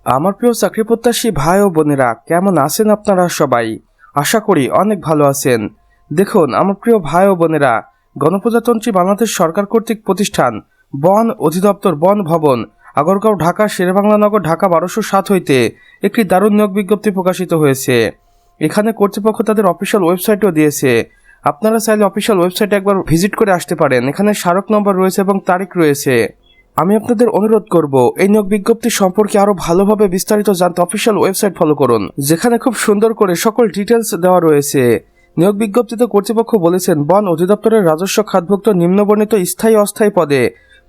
আমার প্রিয় চাকরি প্রত্যাশী ভাই ও বোনেরা, কেমন আছেন আপনারা সবাই? আশা করি অনেক ভালো আছেন। দেখুন আমার প্রিয় ভাই ও বোনেরা, গণপ্রজাতন্ত্রী বাংলাদেশ সরকার কর্তৃক প্রতিষ্ঠান বন অধিদপ্তর বন ভবন আগারগাঁও ঢাকা শেরেবাংলা নগর ঢাকা 1207 হইতে একটি দারুণ নিয়োগ বিজ্ঞপ্তি প্রকাশিত হয়েছে। এখানে কর্তৃপক্ষ তাদের অফিসিয়াল ওয়েবসাইটও দিয়েছে। আপনারা চাইলে অফিসিয়াল ওয়েবসাইটে একবার ভিজিট করে আসতে পারেন। এখানে স্মারক নম্বর রয়েছে এবং তারিখ রয়েছে। আমি আপনাদের অনুরোধ করব, এই নিয়োগ বিজ্ঞপ্তি সম্পর্কে আরো ভালোভাবে বিস্তারিত জানতে অফিসিয়াল ওয়েবসাইট ফলো করুন, যেখানে খুব সুন্দর করে সকল ডিটেলস দেওয়া রয়েছে। নিয়োগ বিজ্ঞপ্তিতে কর্তৃপক্ষ বলেছেন, বন অধিদপ্তরের রাজস্ব খাতভুক্ত নিম্নবর্ণিত স্থায়ী অস্থায়ী পদে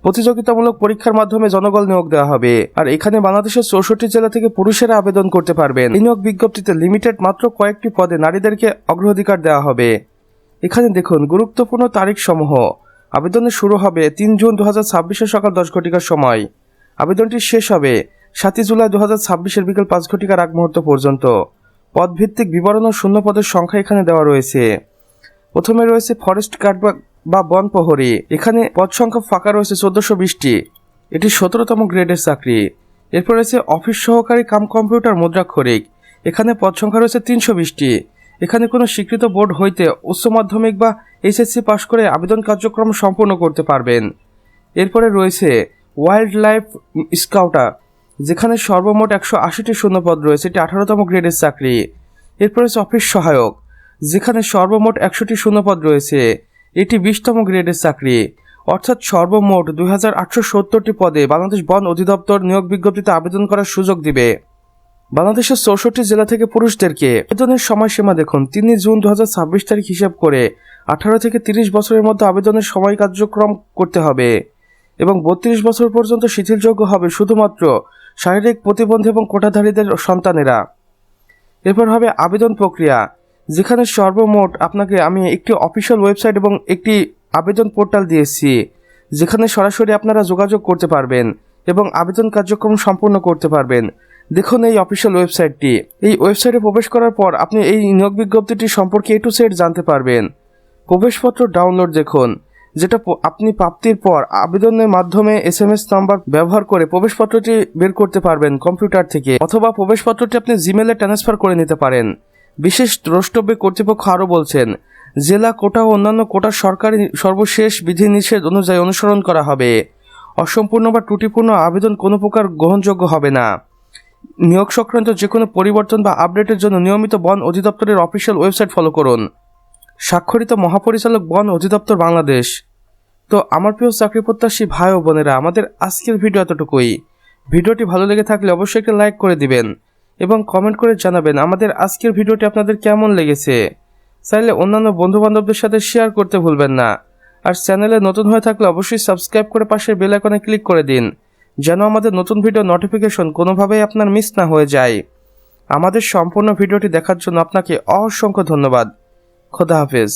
প্রতিযোগিতামূলক পরীক্ষার মাধ্যমে জনবল নিয়োগ দেওয়া হবে। আর এখানে বাংলাদেশের 64 জেলা থেকে পুরুষেরা আবেদন করতে পারবেন। এই নিয়োগ বিজ্ঞপ্তিতে লিমিটেড মাত্র কয়েকটি পদে নারীদেরকে অগ্রাধিকার দেওয়া হবে। এখানে দেখুন গুরুত্বপূর্ণ তারিখ সমূহ। আবেদনের শুরু হবে 3 জুন 2026 সকাল 10 ঘটিকার সময়। আবেদনটি শেষ হবে 7 জুলাই 2026 বিকেল 5 ঘটিকার আগ মুহূর্ত পর্যন্ত। পদভিত্তিক বিবরণ ও শূন্য পদের সংখ্যা এখানে দেওয়া রয়েছে। প্রথমে রয়েছে ফরেস্ট গার্ড বা বন প্রহরী। এখানে পদ সংখ্যা ফাঁকা রয়েছে 1420টি। এটি 17তম গ্রেডের চাকরি। এরপর রয়েছে অফিস সহকারী কাম কম্পিউটার মুদ্রাক্ষরিক। এখানে পদ সংখ্যা রয়েছে 320টি। এখানে কোনো স্বীকৃত বোর্ড হইতে উচ্চ মাধ্যমিক বা এইচএসসি পাশ করে আবেদন কার্যক্রম সম্পূর্ণ করতে পারবেন। এরপরে রয়েছে ওয়াইল্ড লাইফ স্কাউটার, যেখানে সর্বমোট 180টি শূন্যপদ রয়েছে। এটি 18তম গ্রেডের চাকরি। এরপর রয়েছে অফিস সহায়ক, যেখানে সর্বমোট 100টি শূন্যপদ রয়েছে। এটি 20তম গ্রেডের চাকরি। অর্থাৎ সর্বমোট 2870টি পদে বাংলাদেশ বন অধিদপ্তর নিয়োগ বিজ্ঞপ্তিতে আবেদন করার সুযোগ দিবে। বাংলাদেশের 64 জেলা থেকে পুরুষদেরকে। আবেদনের সময়সীমা দেখুন 3 জুন 2026 তারিখ হিসাব করে 18 থেকে 30 বছরের মধ্যে আবেদনের সময় কার্যক্রম করতে হবে এবং 32 বছর পর্যন্ত শিথিলযোগ্য হবে শুধুমাত্র শারীরিক প্রতিবন্ধী এবং কোটাধারীদের সন্তানেরা। এরপর হবে আবেদন প্রক্রিয়া, যেখানে সর্বমোট আপনাকে আমি একটি অফিসিয়াল ওয়েবসাইট এবং একটি আবেদন পোর্টাল দিয়েছি, যেখানে সরাসরি আপনারা যোগাযোগ করতে পারবেন এবং আবেদন কার্যক্রম সম্পূর্ণ করতে পারবেন। দেখুন এই অফিসিয়াল ওয়েবসাইটটি। এই ওয়েবসাইটে প্রবেশ করার পর আপনি এই নিয়োগ বিজ্ঞপ্তিটি সম্পর্কে A to Z জানতে পারবেন। প্রবেশপত্র ডাউনলোড দেখুন, যেটা আপনি প্রাপ্তির পর আবেদনের মাধ্যমে SMS নাম্বার ব্যবহার করে প্রবেশপত্রটি বের করতে পারবেন কম্পিউটার থেকে, অথবা প্রবেশপত্রটি আপনি জিমেলে ট্রান্সফার করে নিতে পারেন। বিশেষ দ্রষ্টব্যে কর্তৃপক্ষ আরও বলছেন, জেলা কোটা ও অন্যান্য কোটার সরকারি সর্বশেষ বিধিনিষেধ অনুযায়ী অনুসরণ করা হবে। অসম্পূর্ণ বা ত্রুটিপূর্ণ আবেদন কোনো প্রকার গ্রহণযোগ্য হবে না। নিয়োগ সংক্রান্ত যে কোনো পরিবর্তন বা আপডেটের জন্য নিয়মিত বন অধিদপ্তরের অফিসিয়াল ওয়েবসাইট ফলো করুন। স্বাক্ষরিত মহাপরিচালক বন অধিদপ্তর বাংলাদেশ। তো আমার প্রিয় চাকরি প্রত্যাশী ভাই ও বোনেরা, আমাদের আজকের ভিডিও এতটুকুই। ভিডিওটি ভালো লেগে থাকলে অবশ্যই একটা লাইক করে দিবেন এবং কমেন্ট করে জানাবেন আমাদের আজকের ভিডিওটি আপনাদের কেমন লেগেছে। চাইলে অন্যান্য বন্ধুবান্ধবদের সাথে শেয়ার করতে ভুলবেন না। আর চ্যানেলে নতুন হয়ে থাকলে অবশ্যই সাবস্ক্রাইব করে পাশের বেল আইকনে ক্লিক করে দিন, যেন আমাদের নতুন ভিডিও নোটিফিকেশন কোনোভাবেই আপনার মিস না হয়ে যায়। আমাদের সম্পূর্ণ ভিডিওটি দেখার জন্য আপনাকে অসংখ্য ধন্যবাদ। খোদা হাফেজ।